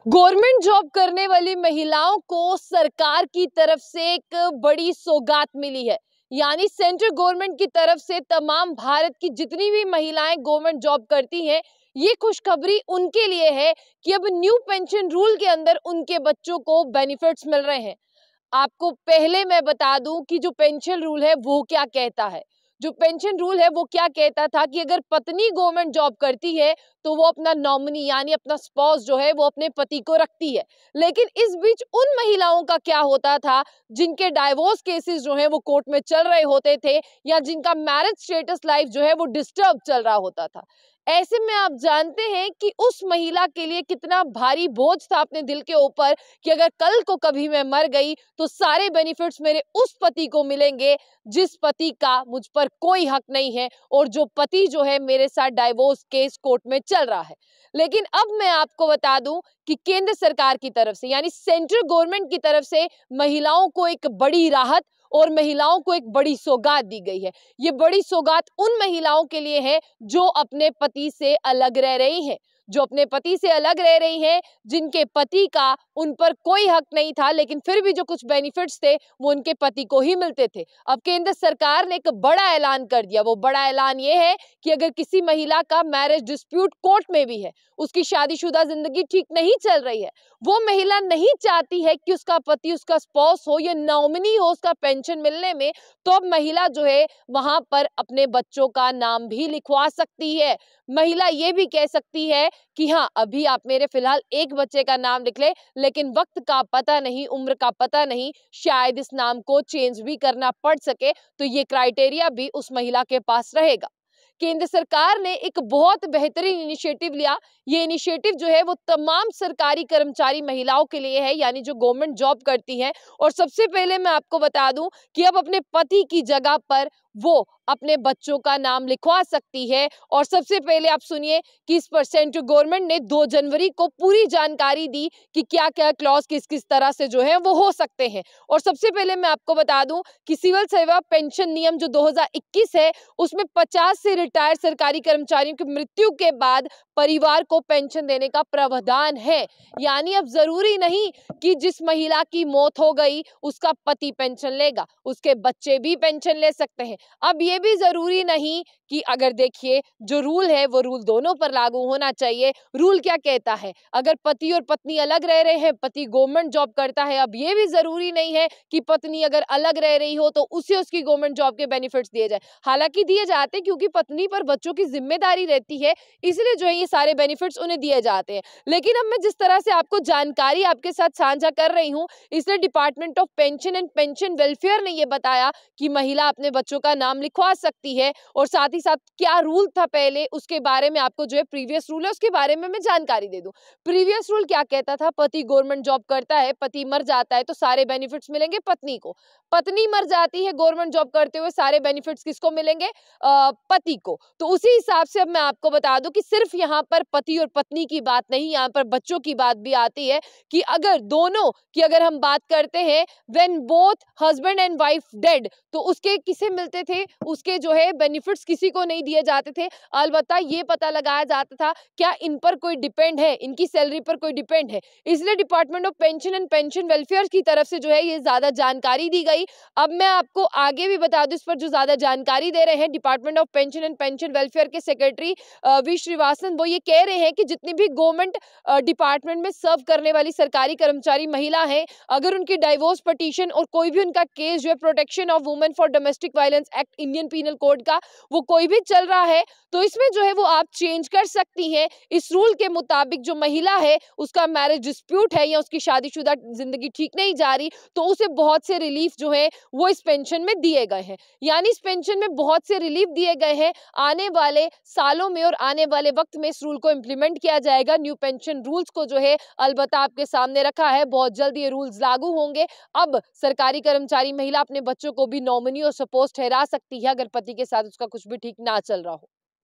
Government job करने वाली महिलाओं को सरकार की तरफ से एक बड़ी सौगात मिली है। यानी सेंट्रल गवर्नमेंट की तरफ से तमाम भारत की जितनी भी महिलाएं गवर्नमेंट जॉब करती हैं, ये खुशखबरी उनके लिए है कि अब न्यू पेंशन रूल के अंदर उनके बच्चों को बेनिफिट्स मिल रहे हैं। आपको पहले मैं बता दूं कि जो पेंशन रूल है वो क्या कहता है। जो पेंशन रूल है वो क्या कहता था कि अगर पत्नी गवर्नमेंट जॉब करती है तो वो अपना नॉमिनी यानी अपना स्पाउस जो है वो अपने पति को रखती है। लेकिन इस बीच उन महिलाओं का क्या होता था जिनके डाइवोर्स केसेस जो है वो कोर्ट में चल रहे होते थे, या जिनका मैरिज स्टेटस लाइफ जो है वो डिस्टर्ब चल रहा होता था। ऐसे में आप जानते हैं कि उस महिला के लिए कितना भारी बोझ था अपने दिल के ऊपर कि अगर कल को कभी मैं मर गई तो सारे बेनिफिट्स मेरे उस पति को मिलेंगे जिस पति का मुझ पर कोई हक नहीं है, और जो पति जो है मेरे साथ डाइवोर्स केस कोर्ट में चल रहा है। लेकिन अब मैं आपको बता दूं कि केंद्र सरकार की तरफ से यानी सेंट्रल गवर्नमेंट की तरफ से महिलाओं को एक बड़ी राहत और महिलाओं को एक बड़ी सौगात दी गई है। ये बड़ी सौगात उन महिलाओं के लिए है जो अपने पति से अलग रह रही हैं, जो अपने पति से अलग रह रही हैं, जिनके पति का उन पर कोई हक नहीं था, लेकिन फिर भी जो कुछ बेनिफिट्स थे वो उनके पति को ही मिलते थे। अब केंद्र सरकार ने एक बड़ा ऐलान कर दिया। वो बड़ा ऐलान ये है कि अगर किसी महिला का मैरिज डिस्प्यूट कोर्ट में भी है, उसकी शादीशुदा जिंदगी ठीक नहीं चल रही है, वो महिला नहीं चाहती है कि उसका पति उसका स्पाउस हो या नॉमिनी हो उसका पेंशन मिलने में, तो अब महिला जो है वहां पर अपने बच्चों का नाम भी लिखवा सकती है। महिला ये भी कह सकती है कि हाँ, अभी आप मेरे फिलहाल एक बच्चे का नाम लिख ले, लेकिन वक्त का पता नहीं, उम्र का पता नहीं, शायद इस नाम को चेंज भी करना पड़ सके, तो ये क्राइटेरिया भी उस महिला के पास रहेगा। केंद्र सरकार ने एक बहुत बेहतरीन इनिशिएटिव लिया। ये इनिशिएटिव जो है वो तमाम सरकारी कर्मचारी महिलाओं के लिए है, यानी जो गवर्नमेंट जॉब करती हैं। और सबसे पहले मैं आपको बता दूं कि अब अपने पति की जगह पर वो अपने बच्चों का नाम लिखवा सकती है। और सबसे पहले आप सुनिए कि इस पर सेंट्रल गवर्नमेंट ने 2 जनवरी को पूरी जानकारी दी कि क्या क्या क्लॉज किस किस तरह से जो है वो हो सकते हैं। और सबसे पहले मैं आपको बता दूं कि सिविल सेवा पेंशन नियम जो 2021 है, उसमें 50 से रिटायर्ड सरकारी कर्मचारियों की मृत्यु के बाद परिवार को पेंशन देने का प्रावधान है। यानी अब जरूरी नहीं कि जिस महिला की मौत हो गई उसका पति पेंशन लेगा, उसके बच्चे भी पेंशन ले सकते हैं। अब ये भी जरूरी नहीं कि अगर देखिए जो रूल है वो रूल दोनों पर लागू होना चाहिए। रूल क्या कहता है, अगर पति और पत्नी अलग रह रहे हैं, पति गवर्नमेंट जॉब करता है, अब ये भी जरूरी नहीं है कि पत्नी अगर अलग रह रही हो तो उसे उसकी गवर्नमेंट जॉब के बेनिफिट्स दिए जाए। हालांकि दिए जाते हैं, क्योंकि पत्नी पर बच्चों की जिम्मेदारी रहती है, इसलिए जो है ये सारे बेनिफिट्स उन्हें दिए जाते हैं। लेकिन अब मैं जिस तरह से आपको जानकारी आपके साथ साझा कर रही हूँ, इसलिए department of pension and pension welfare ने ये बताया कि महिला अपने बच्चों का नाम लिखवा सकती है। और साथ ही साथ क्या रूल था पहले, उसके बारे में आपको जो है प्रीवियस रूल है उसके बारे में मैं जानकारी दे दूं। प्रीवियस रूल क्या कहता था, पति गवर्नमेंट जॉब करता है, पति मर जाता है तो सारे बेनिफिट्स मिलेंगे पत्नी को। पत्नी मर जाती है गवर्नमेंट जॉब करते हुए, सारे बेनिफिट्स किसको मिलेंगे, पति को। तो उसी हिसाब से अब मैं आपको बता दूं कि सिर्फ यहाँ पर पति और पत्नी की बात नहीं, यहाँ पर बच्चों की बात भी आती है कि अगर दोनों की अगर हम बात करते हैं, when both husband and wife dead, तो उसके किसे मिलते थे, उसके जो है बेनिफिट्स किसी को नहीं दिए जाते थे। अलबत्ता ये पता लगाया जाता था क्या इन पर कोई डिपेंड है, इनकी सैलरी पर कोई डिपेंड है। इसलिए department of pension and pension welfare की तरफ से जो है ये ज्यादा जानकारी दी गई। अब मैं आपको आगे भी बता दूं, इस पर जो ज्यादा जानकारी दे रहे हैं department of pension and pension welfare के सेक्रेटरी वी श्रीवास्तव, वो ये कह रहे हैं कि जितनी भी गवर्नमेंट डिपार्टमेंट में सर्व करने वाली सरकारी कर्मचारी महिला है, अगर उनकी डाइवोर्स पिटीशन और कोई भी उनका केस जो है protection of women for domestic violence act Indian penal code का वो कोई भी चल रहा है, तो इसमें जो है वो आप चेंज कर सकती हैं। इस रूल के मुताबिक जो महिला है उसका मैरिज डिस्प्यूट है या उसकी शादीशुदा जिंदगी ठीक नहीं जा रही, तो उसे बहुत से रिलीफ जो है वो इस पेंशन में दिए गए हैं। यानी इस पेंशन में बहुत से रिलीफ दिए गए हैं। आने वाले सालों में और आने वाले वक्त में इस रूल को इम्प्लीमेंट किया जाएगा। न्यू पेंशन रूल्स को जो है अलबत्ता आपके सामने रखा है, बहुत जल्द ये रूल्स लागू होंगे। अब सरकारी कर्मचारी महिला अपने बच्चों को भी नॉमिनी और सपोज ठहरा सकती है अगर पति के साथ उसका कुछ भी ठीक ना चल रहा हो।